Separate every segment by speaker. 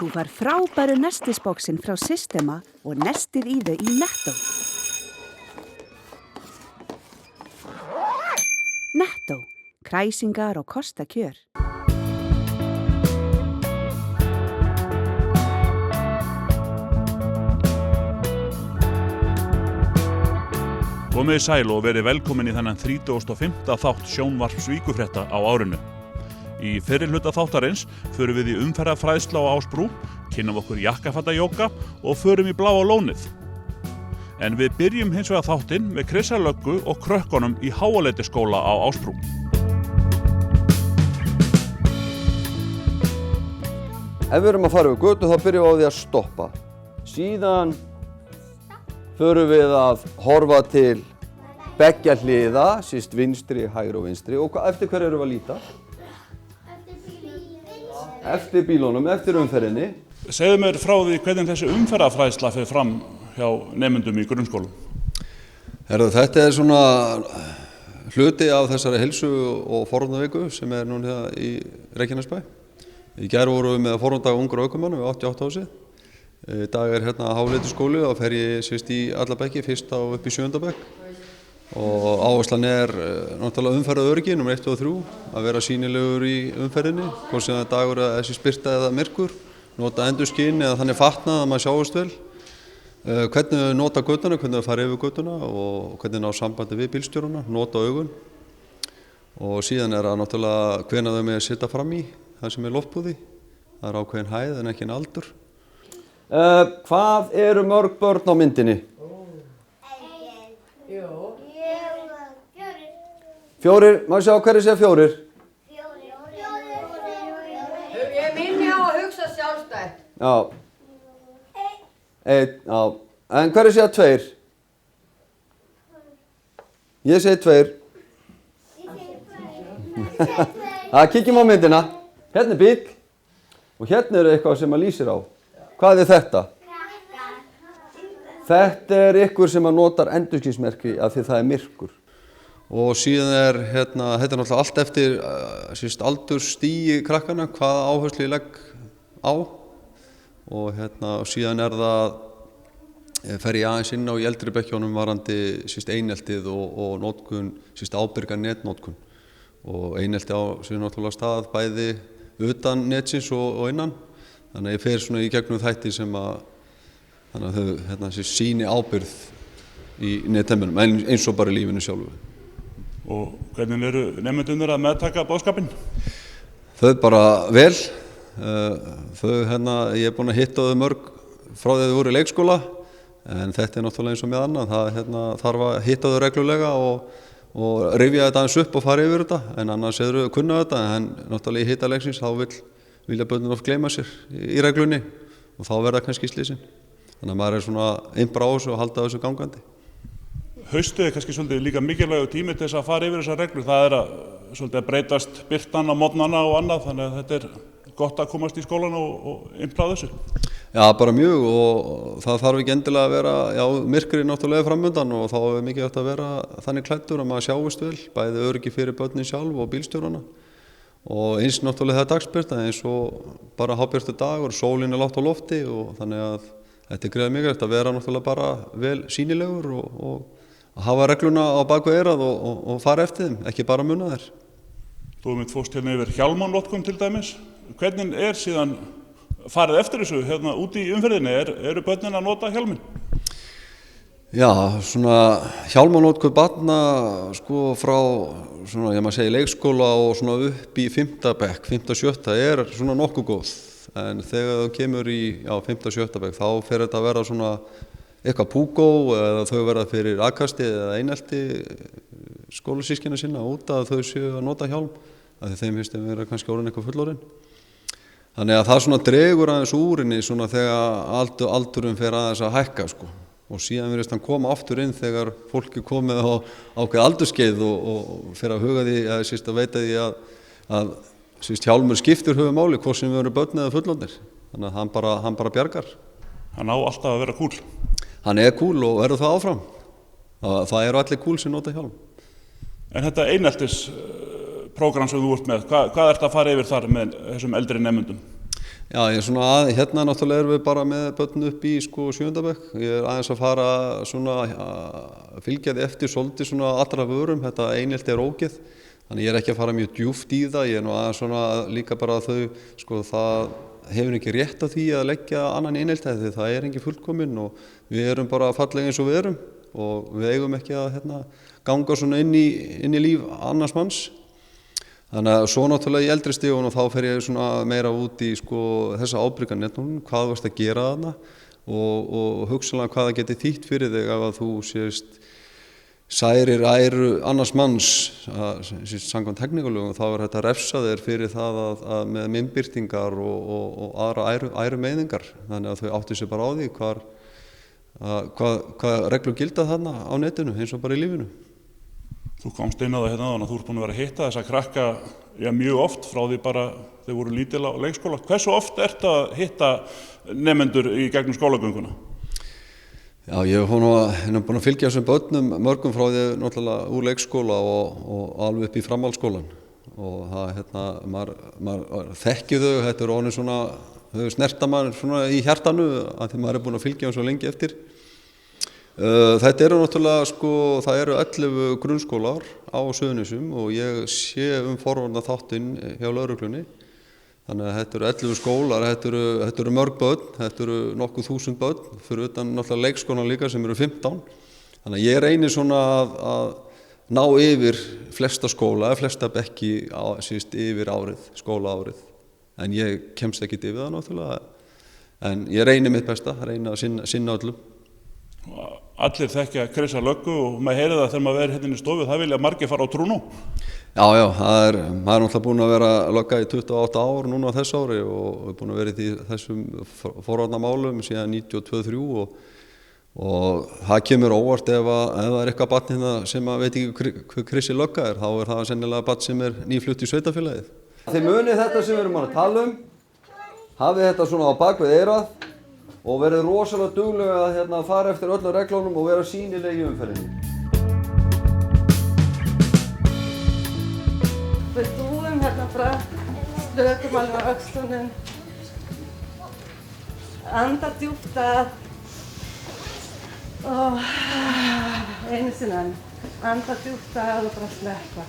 Speaker 1: Þú fær frábæru nestisboxin frá Systema og nestið í þau í Netto. Netto, kræsingar og kostakjör.
Speaker 2: Komið sæl og verið velkomin í þennan 35. þátt sjónvarps Víkurfrétta á árinu. Í fyrri hluta þáttarins förum við í umferðarfræðslu á Ásbrú, kynnum okkur jakkafattajóga og förum í Bláa lónið. En við byrjum hins vegar þáttinn með Krissarlöggu og krökkunum í Háaleitiskóla á Ásbrú.
Speaker 3: Ef við erum að fara yfir götu þá byrjum við á því að stoppa. Síðan förum við að horfa til beggja hliða, síst vinstri, hægri og vinstri. Og eftir hverju erum við að líta? Eftir bílunum, eftir umferðinni.
Speaker 2: Segðu mér frá því hvernig þessi umferðarfræðsla fer fram hjá nemendum í grunnskólum.
Speaker 3: Þetta svona hluti af þessari heilsu- og forvarnaviku sem núna í Reykjanesbæ. Í gær vorum við með forvarnadag ungra ökumanna við 88 ásið. Í dag Háaleitiskóli og fer ég í alla bekki, fyrst upp í 7. bekk. Og áherslan náttúrulega umferðaröryggi, númer 1 og 3, að vera sýnilegur í umferðinni, hvort sem það dagur eða þessi birta eða myrkur, nota endurskinn eða þannig fatnað að maður sjáist vel. Hvernig við nota götuna, hvernig við fara yfir götuna og hvernig ná sambandi við bílstjórana, nota augun. Og síðan það náttúrulega hvenær þau með að sitja fram í, það sem loftbúði. Það ákveðin hæð en ekki aldur. Hvað eru mörg börn á myndinni? Fjórir, maður sjá hverju segja fjórir?
Speaker 4: Ég minni á að hugsa sjálfstætt.
Speaker 3: Já. Einn, já. En hverju segja tveir? Ég segi tveir. Það kíkjum á myndina. Hérna bíll og hérna eitthvað sem maður lýsir á. Hvað þetta? Þetta ykkur sem að notar endurskinsmerki af því það myrkur. Og síðan þetta náttúrulega allt eftir aldursstigi krakkana, hvaða áherslu ég legg á. Og síðan það, fer ég aðeins inn á í eldri bekkjónum varandi eineltið og notkun, ábyrga netnotkun. Og einelti á náttúrulega stað bæði utan netsins og innan. Þannig að ég fer svona í gegnum þætti sem að þau sýni ábyrgð í netheimum, eins og bara í lífinu sjálfu.
Speaker 2: Og hvernig eru nemendurnir að meðtaka boðskapinn?
Speaker 3: Þau bara vel. Ég búinn að hitta þau mörg frá því þau voru í leikskóla, en þetta náttúrulega eins og með annað. Það þarf að hitta þau reglulega og rifja þetta aðeins upp og fara yfir þetta, en annars eru þau kunna þetta, en náttúrulega í hita leiksins þá vilja börnin oft gleyma sér í reglunni og þá verða kannski slysinn. Þannig að maður svona einbra á þessu og halda þessu gangandi.
Speaker 2: Haustið kannski svolítið líka mikilvægur tími til þess að fara yfir þessar reglur. Það svolítið að breytast birtan á morgnana og annað, þannig að þetta gott að komast í skólan og einbra á þessu.
Speaker 3: Já, bara mjög, og það þarf ekki endilega að vera, myrkrið náttúrulega framöndan og þá mikilvægt að vera þannig klæddur að maður sjáist vel, bæði öryggi fyrir börnin sjálf og bílstjórana. Og eins náttúrulega það dagsbirta, eins og bara hábjartur dagur, sólin lágt á lofti og þannig að þetta greiða mikilvægt að vera náttúrulega bara vel sýnilegur og að hafa regluna á bakvið eyrað og fara eftir þeim, ekki bara muna þær.
Speaker 2: Þú fórst yfir hjálmanotkun til dæmis. Hvernig síðan farið eftir þessu út í umferðinni? Eru börnin að nota hjálminn?
Speaker 3: Já, svona hjálmanotkun barna frá maður segi leikskóla og svona upp í 5. bekk, 5. 7. svona nokkuð góð. En þegar þú kemur í 5. 7. bekk þá fer þetta að vera svona eitthvað púgó eða þau verða fyrir aðkasti eða einelti skólasískina sinna út að þau séu að nota hjálm, af því þeim finnst þeim vera kannski orðin eitthvað fullorðin. Þannig að það svona dregur aðeins úr henni svona þegar aldurinn fer aðeins að hækka og síðan virðist hann koma aftur inn þegar fólk komið á ákveð aldurskeið og fer að huga því að veita því að hjálmur skiptir höfumáli hvort sem við erum börn eða fullorðnir. Þannig að hann bara bjargar.
Speaker 2: Hann á alltaf að vera kúl.
Speaker 3: Hann kúl og verður það áfram. Það eru allir kúl sem nota hjálm.
Speaker 2: En þetta eineltis prógram sem þú ert með, hvað ert að fara yfir þar með þessum eldri nemendum?
Speaker 3: Já, ég er svona hérna náttúrulega erum við bara með börn upp í sko 7. bekk. Ég er aðeins að fara svona að fylgja því eftir svolítið svona allra vörum, þetta einelti er ógeð. Þannig ég er ekki að fara mjög djúpt í það, ég er nú aðeins svona líka bara að þau, sko það hefur ekki rétt á því að leggja annan einelti því það er ekki fullkominn og við erum bara fallega eins og við erum og við eigum ekki að ganga svona inn í líf annars manns. Þannig að svo náttúrulega í eldri stígun og þá fer ég svona meira út í sko þessa ábyrgðarnetnum, hvað varst að gera þarna og hugsanlega hvað það geti þýtt fyrir þig ef að þú sést særir æru annars manns samkvæmt hegningarlögum, þá er þetta refsa þér fyrir það að með myndbirtingar og aðra ærumeiðingar, þannig að þau áttu sig bara á því hvað reglur gilda þarna á netinu eins og bara í lífinu.
Speaker 2: Þú komst inn á það hérna áðan að þú ert búin að vera að hitta þessa krakka mjög oft frá því bara þau voru lítil á leikskóla. Hversu oft ert að hitta nemendur í gegnum skólagönguna?
Speaker 3: Já, ég hef búin að fylgja þessum börnum mörgum frá því náttúrulega úr leikskóla og alveg upp í framhaldsskólan og það maður þekkir þau, þetta er orðin svona þau snerta maður svona í hjartanu að því maður er búin að fylgja þeim svo lengi eftir. Þetta eru náttúrulega sko, það eru 11 grunnskólar á Suðurnesjum og ég sé forvarna þáttinn hjá lögreglunni. Þannig að þetta eru 11 skólar, þetta eru mörg börn, þetta eru nokkuð þúsund börn, fyrir utan náttúrulega leikskólan líka sem eru 15. Þannig að ég reynir svona að ná yfir flesta skóla, flesta bekki yfir árið, skólaárið. En ég kemst ekki yfir það náttúrulega, en ég reynir mitt besta, reyna að sinna öllum.
Speaker 2: Allir þekkja Krissa löggu og maður heyrir það þegar maður verður hérna í stofu, það vilja margir fara á trú nú.
Speaker 3: Já, maður er náttúrulega búin að vera lögga í 28 ár núna á þessu ári og er búin að vera í þessum forvarnamálum síðan 92-3 og það kemur óvart ef það er eitthvað barn hérna sem að veit ekki hver Krissi lögga er, þá er það sennilega barn sem er nýflutt í sveitarfélagið. Þið munið þetta sem við erum að tala hafið þetta svona á bakvið eyrað og verið rosalega duglega að fara eftir öllum reglunum og vera sýnileg í umferðinni.
Speaker 5: Við dúum hérna bara, slökum alveg á öxlunum, anda djúpt að og einu sinni enn, anda djúpt að og bara sleppa.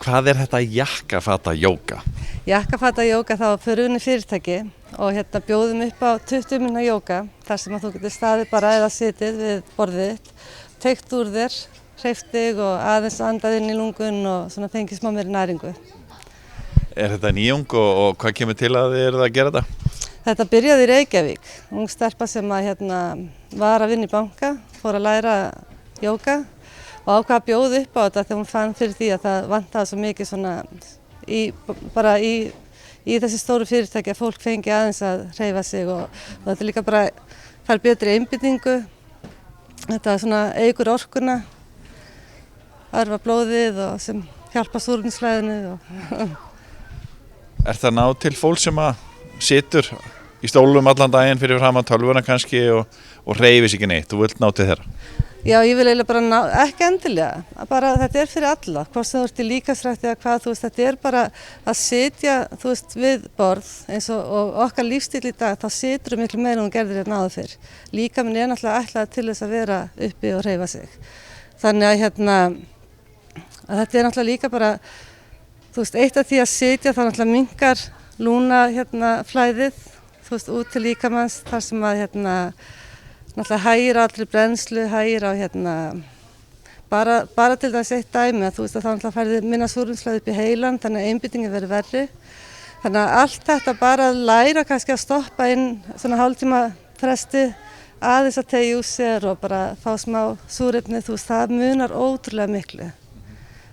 Speaker 6: Hvað er þetta jakkafata jóga?
Speaker 5: Jakkafata jóga þá fyrir unni fyrirtæki og hérna bjóðum upp á 20 minna jóga þar sem að þú getur staðið bara eða sitið við borðið þitt, teygt úr þér, hreyft þig og aðeins andað inn í lungun og svona fengið smá meiri næringu.
Speaker 6: Er þetta nýjung og hvað kemur til að þið eruð að gera þetta?
Speaker 5: Þetta byrjaði í Reykjavík, ung stelpa sem að var að vinna í banka, fór að læra jóga og ákvað að bjóða upp á þetta þegar hún fann fyrir því að það vantaði svo mikið svona í þessi stóru fyrirtæki að fólk fengi aðeins að hreyfa sig og þetta líka bara fær betri einbeitingu, þetta svona eykur orkuna, örva blóðið og sem hjálpa súrefnisflæðinu.
Speaker 6: Er það ná til fólk sem að situr í stólum allan daginn fyrir framan tölvuna kannski og hreyfir sig ekki neitt, þú vilt ná til þeirra?
Speaker 5: Já, ég vil eiginlega bara ekki endilega, bara þetta er fyrir alla, hvort þú ert í líkamsrækti eða hvað, þetta er bara að sitja, við borð eins og okkar lífstíl í dag, þá situr miklu meira en hún gerðir hérna áður fyrr. Líkaminn er náttúrulega ætlað til þess að vera uppi og hreyfa sig. Þannig að að þetta er náttúrulega líka bara, eitt af því að sitja þá náttúrulega minnkar lúnaflæðið, út til líkamanns, þar sem að náttúrulega hægir á allri brennslu, hægir á bara til þess eitt dæmi að þá náttúrulega færði minna súrefnisflæði upp í heilann, þannig að einbeitingin verður verri. Þannig að allt þetta bara að læra kannski að stoppa inn svona hálftíma fresti aðeins að teygja úr sér og bara fá smá súrefni, það munar ótrúlega miklu.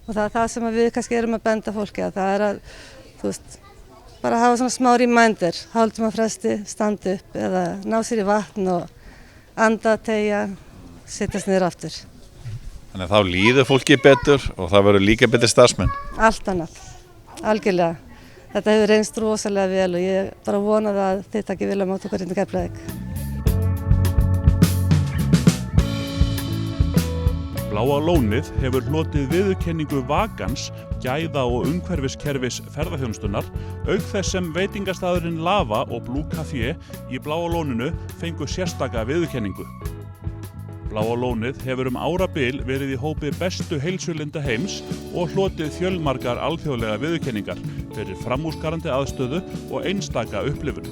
Speaker 5: Og það er það sem við kannski erum að benda fólki að það er að, bara hafa svona smá reminder, hálftíma fresti, standa upp eða ná sér í vatn og anda, teygja, setjast niður aftur.
Speaker 6: Þannig að þá líður fólki betur og það verður líka betri starfsmenn?
Speaker 5: Allt annað, algjörlega. Þetta hefur reynst rosalega vel og ég bara vona að þið takið vel á móti okkur hérna í Keflavík.
Speaker 2: Bláa lónið hefur hlotið viðurkenningu Vagans, gæða- og umhverfiskerfis ferðaþjónustunnar, auk þess sem veitingastaðurinn Lava og Blue Café í Bláa lóninu fengu sérstaka viðurkenningu. Bláa lónið hefur árabil verið í hópi bestu heilsulinda heims og hlotið fjölmargar alþjóðlega viðurkenningar fyrir framúrskarandi aðstöðu og einstaka upplifun.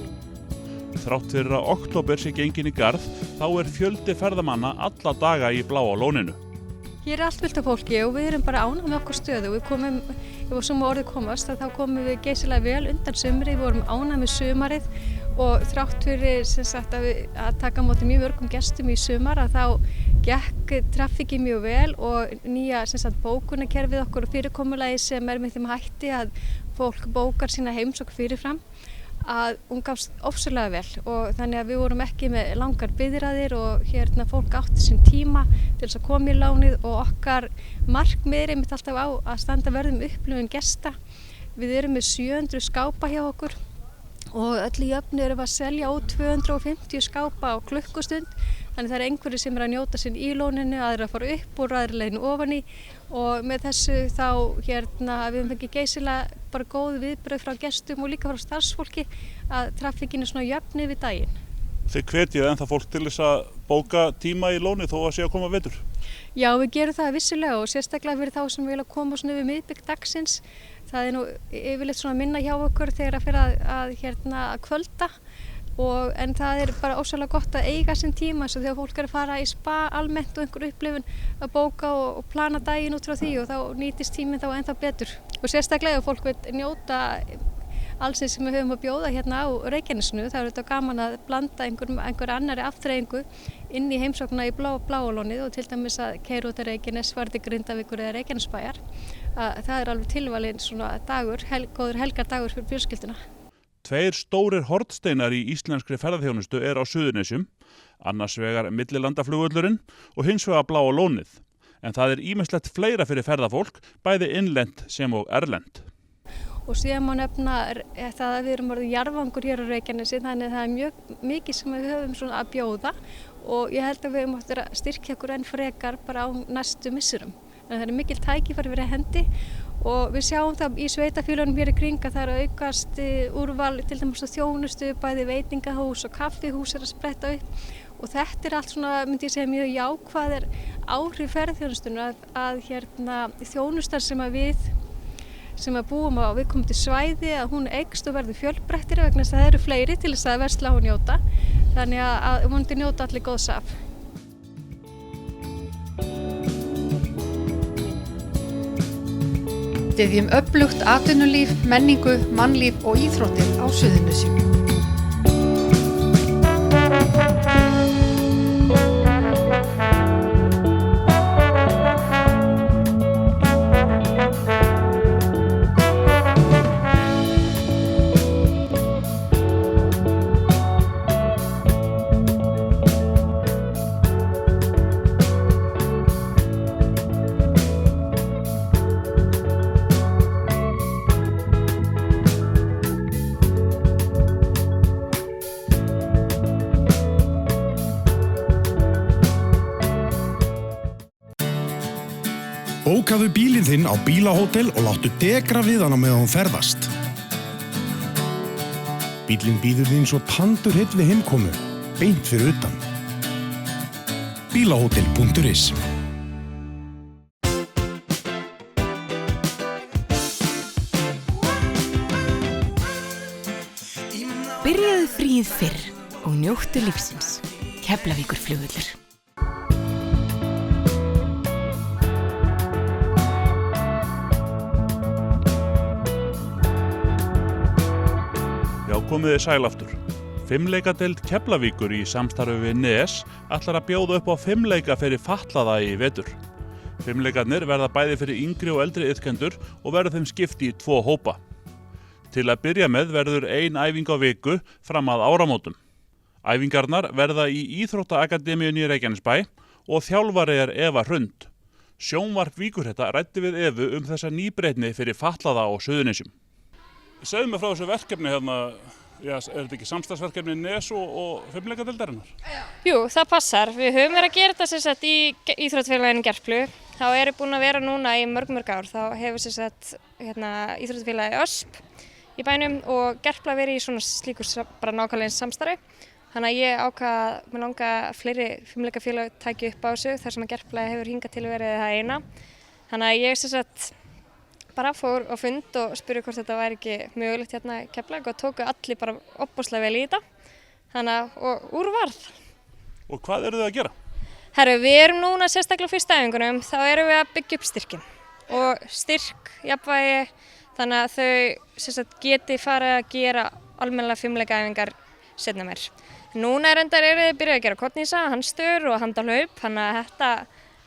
Speaker 2: Þrátt fyrir að október sé gengin í garð, þá fjöldi ferðamanna alla daga í Bláa lóninu.
Speaker 7: Hér allt fullt af fólki og við erum bara ánægð með okkar stöðu. Við komum, ef svo má orðið komast, þá komum við geysilega vel undan sumri, við vorum ánægð með sumarið og þrátt fyrir að taka á móti mjög mörgum gestum í sumar að þá gekk traffíkið mjög vel og nýja bókunarkerfið okkur og fyrirkomulagi sem með þeim hætti að fólk bókar sína heimsókn fyrirfram að hún gafst ofsalega vel og þannig að við vorum ekki með langar biðraðir og fólk átti sinn tíma til þess að koma í lánið og okkar markmið einmitt alltaf á að standa vörð upplifun gesta. Við erum með 700 skápa hjá okkur og öll í jöfnu erum við að selja út 250 skápa á klukkustund. Þannig það einhverjir sem að njóta sín í lóninu, aðrir að fara upp úr, aðrir leiðin ofan í og með þessu þá við höfum fengið geysilega bara góð viðbrögð frá gestum og líka frá starfsfólki að traffíkin svona jöfn yfir daginn.
Speaker 2: Þið hvetjið ennþá fólk til þess að bóka tíma í lónið þó að sé að koma vetur?
Speaker 7: Já, við gerum það vissulega og sérstaklega fyrir þá sem vilja koma svona yfir miðbik dagsins. Það nú yfirleitt svona minna hjá okkur þegar að fyrir að kvölda. En það bara ósæðlega gott að eiga sinn tíma eins og þegar fólk að fara í spa almennt og einhver upplifun að bóka og plana daginn út frá því og þá nýtist tíminn þá ennþá betur. Og sérstaklega ef fólk vil njóta alls sem við höfum að bjóða hérna á Reykjanesinu, það þetta gaman að blanda einhver annari afþreyingu inn í heimsóknina í Bláa lónið og til dæmis að keyra út að Reykjanes, fara til Grindavíkur eða Reykjanesbæjar. Það alveg tilvalinn svona dagur, góður helgardagur fyrir fjölskylduna.
Speaker 2: 2 stórir hornsteinar í íslenskri ferðaþjónustu á Suðurnesjum, annars vegar millilandaflugvöllurinn og hins vegar Bláa lónið. En það ýmislegt fleira fyrir ferðafólk, bæði innlent sem og erlent.
Speaker 7: Og síðan má nefna það að við erum orðið jarðvangur hér á Reykjanesi, þannig að það mjög mikið sem við höfum svona að bjóða og ég held að við höfum átt að styrkja okkur enn frekar bara á næstu missurum. Þannig að það mikil tækifæri fyrir hendi og við sjáum það í sveitafélögunum hér í kring að það að aukast úrval til dæmis á þjónustu, bæði veitingahús og kaffihús að spretta upp og þetta allt svona, myndi ég segja, mjög jákvæðir áhrif ferðaþjónustunnar að þjónustan sem að búum á viðkomandi svæði að hún eykst og verður fjölbreyttari vegna þess að það eru fleiri til þess að versla og njóta þannig að vonandi njóta allir góðs af.
Speaker 8: Styðjum öflugt atvinnulíf, menningu, mannlíf og íþróttir á Suðurnesjum.
Speaker 9: Bókaðu bílinn þinn á bílahótel og láttu degra við hann á meðan þú ferðast. Bílinn bíður þín svo tandurheill við heimkomu, beint fyrir utan. Bílahótel.is
Speaker 10: Byrjaðu fríið fyrr og njóttu lífsins. Keflavíkurflugvöllur.
Speaker 2: Komið þið sæl aftur. 5-leikadeild Keflavíkur í samstarfi við NES ætlar að bjóða upp á 5-leika fyrir fatlaða í vetur. 5-leikarnir verða bæði fyrir yngri og eldri iðkendur og verður þeim skipt í 2 hópa. Til að byrja með verður 1 æfing á viku fram að áramótum. Æfingarnar verða í Íþróttaakademíunni í Reykjanesbæ og þjálfari Eva Hrund. Sjónvarp Víkurhetta ræddi við Evu þessa nýbreytni fyrir fatlaða á Suðurnesjum. Segðu mig frá þessu verkefni Já, er þetta ekki samstarfsverkefni NES og fimleikadeildarinnar?
Speaker 11: Jú, það passar. Við höfum verið að gera þetta sem sagt í Íþróttafélaginu Gerplu. Þá erum búin að vera núna í mörg ár. Þá hefur sem sagt Íþróttafélagi ÖSP í bænum og Gerpla verið í svona slíku bara nákvæmlega samstarfi. Þannig að ég ákvað að mér langa fleiri fimleikafélag tæki upp á þessu þar sem að Gerpla hefur hingað til verið það eina. Þannig að ég sem sagt bara fór á fund og spurði hvort þetta væri ekki mögulegt hérna í Keflavík og tóku allir bara opbúslega vel í þetta. Þannig að, og úr varð.
Speaker 2: Og hvað eru þið að gera?
Speaker 11: Herru, við erum núna sérstaklega á fyrstu æfingunum, þá erum við að byggja upp styrkin. Og styrk, jafnvægi, þannig að þau sem sagt geti farið að gera almennilega fimleikaæfingar seinna meir. Núna eru þið byrjað að gera kottnísa, handstöður og handalhlaup, þannig að þetta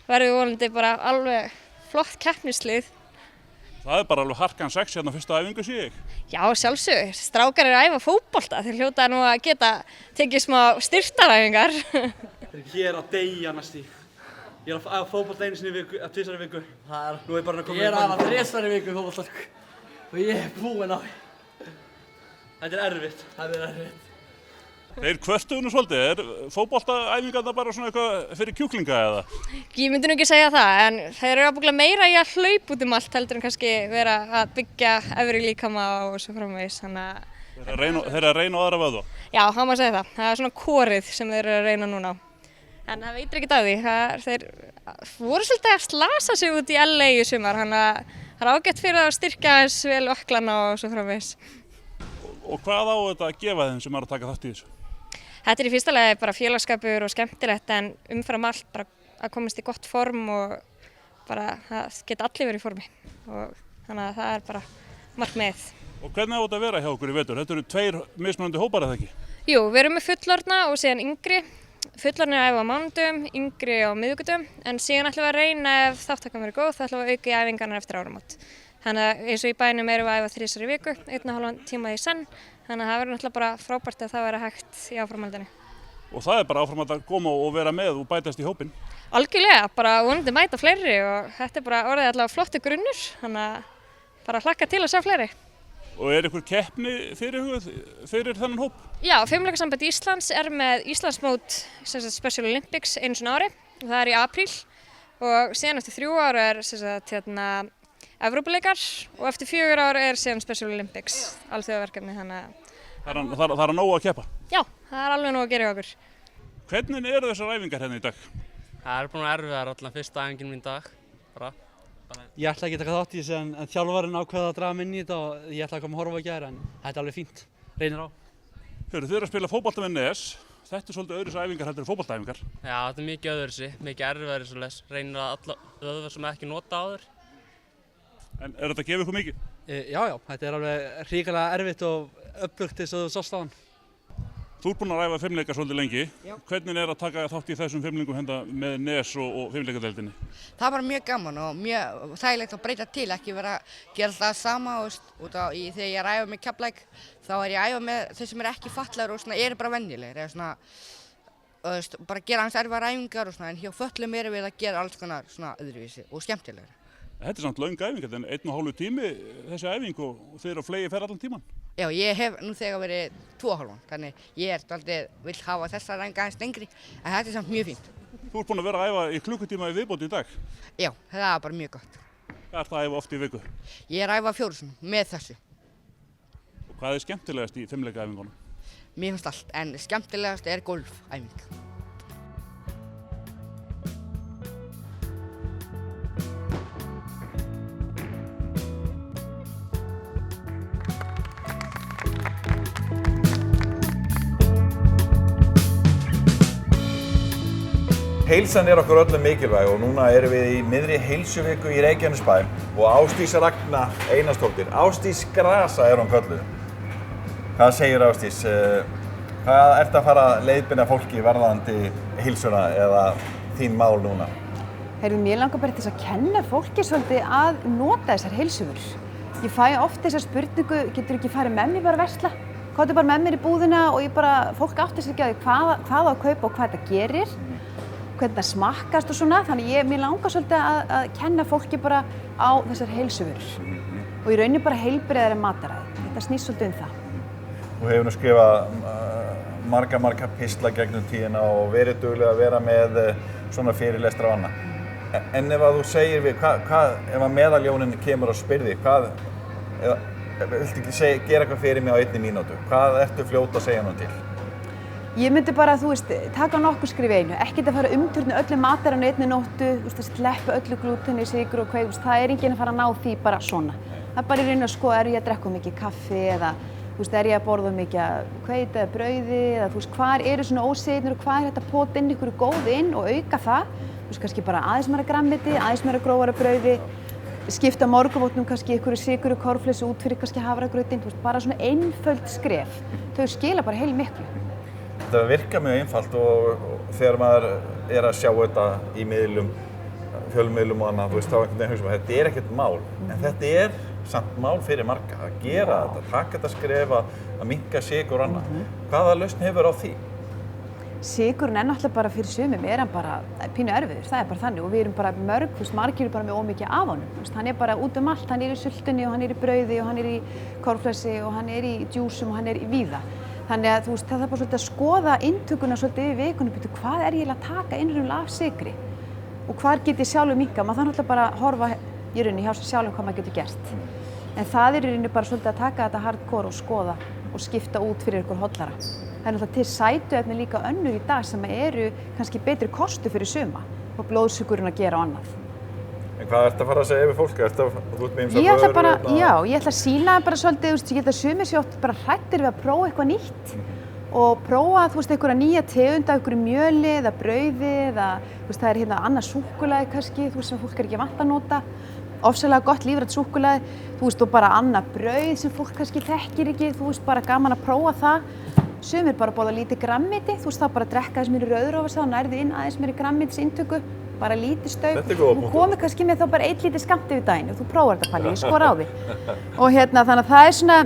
Speaker 11: verður vonandi bara alveg flott keppnislið.
Speaker 2: Það er bara alveg harkan 6 hérna fyrstu æfingu sé ég.
Speaker 11: Já, sjálfsög. Strákar eru að æfa fótbolta. Þeir hljóta nú að geta tekið smá styrktaræfingar.
Speaker 12: Ég er að deyja næstu. Ég er að æfa fótbolta einu sinni í viku, eða 2 sinni í viku. Nú er bara að koma. Ég er að æfa 3 sinni í viku fótbolta. Og ég er búinn á því. Þetta er erfitt. Þetta er erfitt.
Speaker 2: Þeir kvörtuðu nú svolítið, er fótboltaæfingarna bara svona eitthvað fyrir kjúklinga eða?
Speaker 11: Ég myndi nú ekki segja það, en þeir eru ábyggilega meira í að hlaupa út allt heldur en kannski vera að byggja efri líkama og svo framvegis, þannig að...
Speaker 2: Þeir eru að reyna á aðra vöðva?
Speaker 11: Já, það má segja það. Það er svona korið sem þeir eru að reyna núna á. En það veitir ekkert af því, þeir voru svolítið að slasa sig út í LA í sumar, þannig að það er ágætt fyrir að styrkja eins vel ökklana og svo framvegis.
Speaker 2: Og hvað á þetta að gefa þeim sem eru að taka þátt í þessu?
Speaker 11: Þetta er í fyrsta lagi bara félagsskapur og skemmtilegt en umfram allt bara að komast í gott form og bara það geta allir verið í formi og þannig að það er bara markmiðið.
Speaker 2: Og hvernig á þetta að vera hjá okkur í vetur? Þetta eru 2 mismunandi hópar eða ekki?
Speaker 11: Jú, við erum með fullorðna og síðan yngri. Fullorðnir æfa á mánudögum, yngri á miðvikudögum en síðan ætlum við að reyna ef þátttakan verður góð þá ætlum við að auka í æfingarnar eftir áramót. Þannig að eins og í bænum erum við að æfa 3 sinni í viku, 1,5 tíma í senn. Þannig að það verður náttúrulega bara frábært að það verður hægt í áframhaldinu.
Speaker 2: Og það er bara áframhald að koma og vera með og bætast í hópinn?
Speaker 11: Algjörlega, bara vonandi mæta fleiri og þetta er bara orðið allavega flottur grunnur. Þannig að bara hlakka til að sjá fleiri.
Speaker 2: Og er ykkur keppni fyrir þennan hóp?
Speaker 11: Já, Fimleikasamband Íslands er með Íslandsmót Special Olympics einu sinni ári og það er í apríl og síðan eftir 3 ár er Evrópuleikar og eftir 4 ár er síðan Special Olympics, alþjóðaverkefni, þannig að...
Speaker 2: Það er nóg að keppa?
Speaker 11: Já, það er alveg nóg að gera hjá okkur.
Speaker 2: Hvernig eru þessar æfingar hérna í dag?
Speaker 13: Það er búin að erfiðar allan fyrsta æfingin mín í dag, bara.
Speaker 12: Ég ætla ekki að taka þátt í þessu en þjálfarinn ákveða að draga mig inn í þetta og ég ætla að koma að horfa í gær en þetta er alveg fínt, reynir á.
Speaker 2: Þið eru að spila fótbolta með NES, þetta er svolítið öðruvísi æfingar heldur en fótboltaæfingar.
Speaker 13: Já, þetta er mikið öðruvísi, mikið erfiðari svoleiðis, reynir að alla vöðvar sem ekki nota áður.
Speaker 2: En er þetta að gefa ykkur mikið?
Speaker 12: Já, þetta er alveg hrikalega erfitt og upplugt eins og þú sást á hann.
Speaker 2: Þú ert búinn að ræfa fimleika svolítið lengi.
Speaker 14: Já.
Speaker 2: Hvernig er að taka þátt í þessum fimlingum hérna með NES og fimleikadeildinni?
Speaker 14: Það er bara mjög gaman og mjög þægilegt að breyta til, ekki vera að gera það sama þegar ég er að æfa með Keflavík þá er ég að æfa með þau sem eru ekki fatlaðir og eru bara venjulegir eða bara gera aðeins erfiðar æfingar og en hjá föllum erum við að gera alls konar öðruvísi og skemmtilegur.
Speaker 2: Þetta er samt löng æfing, þetta er 1,5 tími þessi æfing og þið eru á flegi ferð allan tíman?
Speaker 14: Já, ég hef nú þegar verið 2,5, þannig ég vill hafa þessar æfingar aðeins lengri, en þetta er samt mjög fínt.
Speaker 2: Þú ert búinn að vera að æfa í klukkutíma í viðbót í dag?
Speaker 14: Já, það er bara mjög gott.
Speaker 2: Hvað ert að æfa oft í viku?
Speaker 14: Ég er að æfa 4 sinnum með þessu.
Speaker 2: Og hvað er skemmtilegast í fimleikaæfingunum?
Speaker 14: Mér finnst allt, en skemmtilegast er golfæfing.
Speaker 6: Heilsan er okkur öllum mikilvæg og núna erum við í miðri heilsuviku í Reykjanesbæ og Ásdís Ragna Einarsdóttir, Ásdís Grasa er hún kölluð. Hvað segir Ásdís? Hvað ert að fara að leiðbeina fólki varðandi heilsuna eða þín mál núna?
Speaker 15: Mér langar bara til þess að kenna fólki svolítið að nota þessar heilsuvörur. Ég fæ oft þessa spurningu, getur ekki farið með mér bara að versla? Komdu bara með mér í búðina og fólk áttar sig ekki á því hvað á að kaupa og hvað þetta gerir. Hvernig það smakkast og svona, þannig mér langar svolítið að kenna fólki bara á þessar heilsuvörur og í rauninni bara heilbrigðari mataræði. Þetta snýst svolítið um það.
Speaker 6: Þú hefur nú skrifað marga pistla gegnum tíðina og verið dugleg að vera með svona fyrirlestra og annað. En ef að þú segir við, ef að meðaljónin kemur og spyrði, viltu ekki gera eitthvað fyrir mig á 1 mínútu? Hvað ertu fljót að segja nú til?
Speaker 15: Ég myndi bara, taka nokkur skrif í einu, ekkert að fara að umturna öllu matarann á 1 nóttu, að sleppa öllu glúteni, sykur og hveik, það er enginn að fara að ná því bara svona. Það er bara í raun að skoða, er ég að drekka mikið kaffi eða er ég að borða mikið hveiti eða brauði eða hvar eru svona óseyðnir og hvað er þetta að pota inn ykkur góð inn og auka það, kannski bara aðeins meira grænmeti, aðeins meira grófara brauði, skipta morgunvotnum kannski ykkur sykru og kornflessu út fyrir kannski hafragrautinn, bara svona einföld skref, þau skila bara heilmiklu.
Speaker 6: Þetta virkar mjög einfalt og þegar maður er að sjá þetta í miðlum, fjölmiðlum og annað, þá einhvern veginn hugsa maður, þetta er ekkert mál, en þetta er samt mál fyrir marga að gera þetta, taka þetta skref að minnka sykur og annað. Hvaða lausn hefur á því?
Speaker 15: Sykurinn er náttúrulega bara fyrir sumum, er hann bara pínu erfiður, það er bara þannig og við erum bara margir eru bara með ómikið af honum. Hann er bara út allt, hann er í sultunni og hann er í brauði og hann er í kornflessi og hann er í djúsum og hann er í víða. Þannig að það er bara svolítið að skoða inntökuna svolítið yfir vikunum, hvað er ég að taka innrúmlega af sykri og hvar get ég sjálfur minnka. Maður þarf náttúrulega bara að horfa í rauninni hjá sér sjálfum hvað maður getur gert. En það er í rauninni bara svolítið að taka þetta hardcore og skoða og skipta út fyrir ykkur hollara. Það er náttúrulega til sætuefni líka önnur í dag sem eru kannski betri kostu fyrir suma og blóðsykurinn að gera og annað.
Speaker 6: En hvað ertu að fara að segja yfir fólk? Þú ert með ýmsar
Speaker 15: Ég ætla
Speaker 6: vörur
Speaker 15: bara,
Speaker 6: hérna?
Speaker 15: já, ég ætla að sýna bara svolítið, ég held að sumir séu oft bara hræddir við að prófa eitthvað nýtt og prófa, einhverja nýja tegund af einhverju mjöli eða brauði eða, það er hérna annað súkkulaði kannski, sem fólk er ekki vant að nota. Ofsalega gott lífrænt súkkulaði, og bara annað brauð sem fólk kannski þekkir ekki, bara gaman að prófa það. Sumir bara borða lítið grænmeti, þá bara drekka aðeins meiri rauðrófur og nærðu inn aðeins meiri grænmetisínntöku, bara lítið stauk.
Speaker 6: Þetta er góða punktur.
Speaker 15: Þú komir kannski með þá bara 1 lítið skammt yfir daginn og þú prófar þetta Palli, ég skora á því. Og þannig að það er svona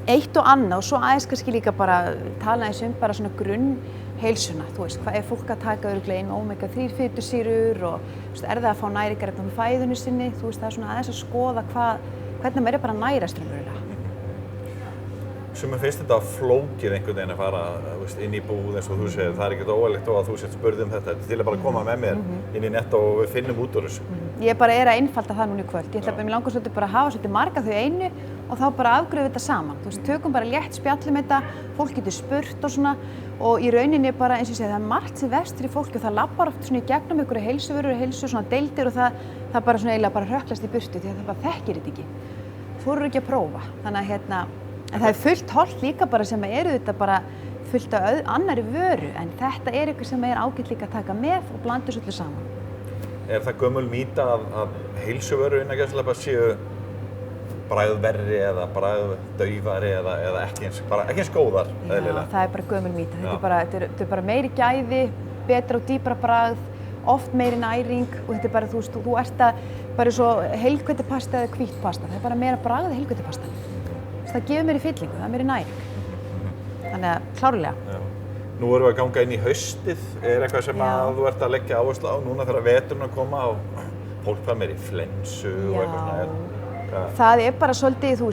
Speaker 15: eitt og annað og svo aðeins kannski líka bara tala eins bara svona grunnheilsuna, hvað er fólk að taka örugglega inn omega-3 fitusýrur og er það að fá næringarefni með fæðunni sinni, það er svona aðeins að skoða hvernig maður er bara nærast raunverulega.
Speaker 6: Sumum finnst þetta flókið einhvern veginn að fara inn í búð eins og þú segir, það er ekkert óæðilegt og að þú sért spurð þetta er til að bara koma með mér inn í Netto og við finnum út úr þessu.
Speaker 15: Ég bara er að einfalda það núna í kvöld. Mér langar svolítið bara að hafa svolítið marga þau einu og þá bara afgreiðum þetta saman. Tökum bara létt spjall þetta, fólk getur spurt og svona og í rauninni bara eins og ég segi það er margt sem vefst fyrir fólki og það labbar oft svona í gegnum einhverju heilsuvörur, svona deildir og það bara svona eiginlega bara hrökklast í burtu því að það bara þekkir þetta ekki. Þorir ekki að prófa. Þannig að en það er fullt holt líka bara sem eru þetta bara fullt af annarri vöru en þetta er eitthvað sem er ágætt líka að taka með og blanda þessu öllu saman.
Speaker 6: Er það gömul mýta að heilsuvörur innan gæslega séu bragðverri eða bragðdaufari eða ekki eins góðar eðlilega? Já,
Speaker 15: það er bara gömul mýta. Þetta er bara meiri gæði, betra og dýpra bragð, oft meiri næring og þetta er bara, þú ert að bara svo heilhveitipasta eða hvítt pasta, það er bara meira bragð heilhveitipasta. Það gefur mér í fyllingu, það er mér í næring. Þannig að klárlega.
Speaker 6: Já. Nú erum við að ganga inn í haustið. Er eitthvað sem að þú ert að leggja áherslu á núna þegar veturinn að koma og fólk fær meiri flensu og eitthvað svona?
Speaker 15: Það er bara svolítið,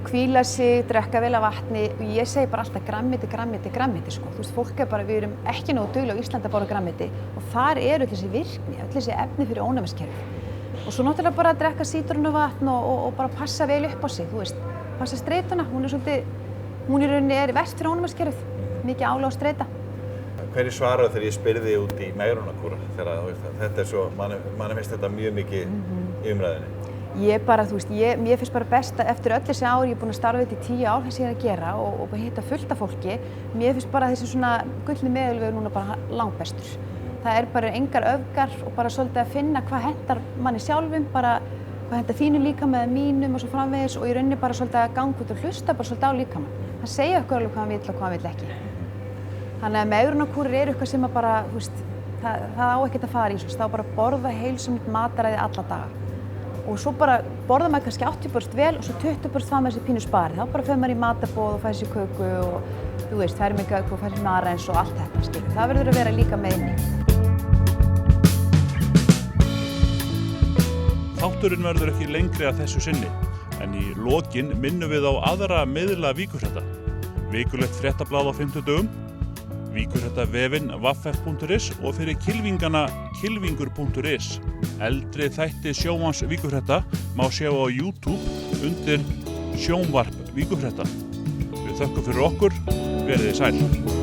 Speaker 15: hvíla sig, drekka vel af vatni og ég segi bara alltaf grammeti, sko. Fólk er bara, við erum ekki nógu dugleg á Íslandi að borða grammeti og þar eru öll þessi virkni, öll þessi efni fyrir ónæmiskerfið. Og svo náttúrulega bara að drekka sítrónuvatn og bara passa vel upp á sig, passa streituna, hún í rauninni er verst fyrir ónæmiskerfið, mikið álag á streita.
Speaker 6: Hverju svaraðu þegar ég spyrði út í megrunarkúra þegar þetta er svo, manni finnst þetta mjög mikið í umræðinni?
Speaker 15: Ég bara, mér finnst bara best að eftir öll þessi ár, ég er búin að starfa þetta í 10 ár þess ég er að gera og hitta fullt af fólki, mér finnst bara þessi svona gullni meðalvegur núna bara langbestur. Það er bara engar öfgar og bara svolítið að finna hvað hentar manni sjálfum, bara hvað hentar þínu líkamann eða mínum og svo framvegis og í rauninni bara svolítið að ganga út og hlusta bara svolítið á líkamann. Það segja okkur alveg hvað hann vill og hvað hann vill ekki. Þannig að megrunarkúrir eru eitthvað sem að bara, það á ekkert að fara í svo, þá bara borða heilsumt mataræði alla daga. Og svo bara borða maður kannski 80% vel og svo 20% það með þessi pínu spari. Þá bara fer maður í matarboð og fær sér köku og fær mig gögg og fær sér marens og allt þetta, skilur. Það verður að vera líka með inni.
Speaker 2: Þátturinn verður ekki lengri að þessu sinni, en í lokin minnum við á aðra miðla Víkurfrétta. vikulegt fréttablað á 50 dögum, Víkurfréttavefinn vaff.is og fyrir kylfingana kylfingur.is. Eldri þætti sjónvarps Víkurfrétta má sjá á YouTube undir sjónvarp Víkurfrétta. Við þökkum fyrir okkur, verið þið sæl.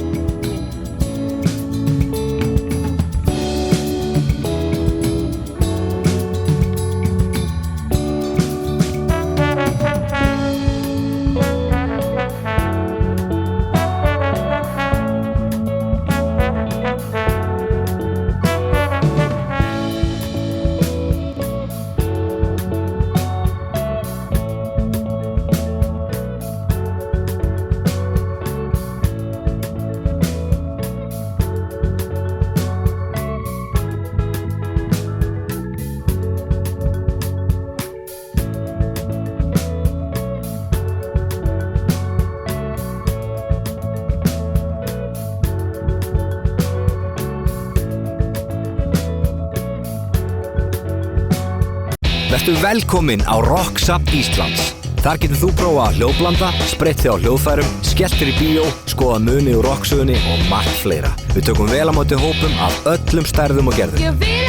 Speaker 16: Vertu velkominn á Rocksap Íslands. Þar getur þú prófa að hljóðblanda, spreytt þig á hljóðfærum, skellt þér í bíó, skoða muni úr rocksögunni og margt fleira. Við tökum vel á móti hópum af öllum stærðum og gerðum.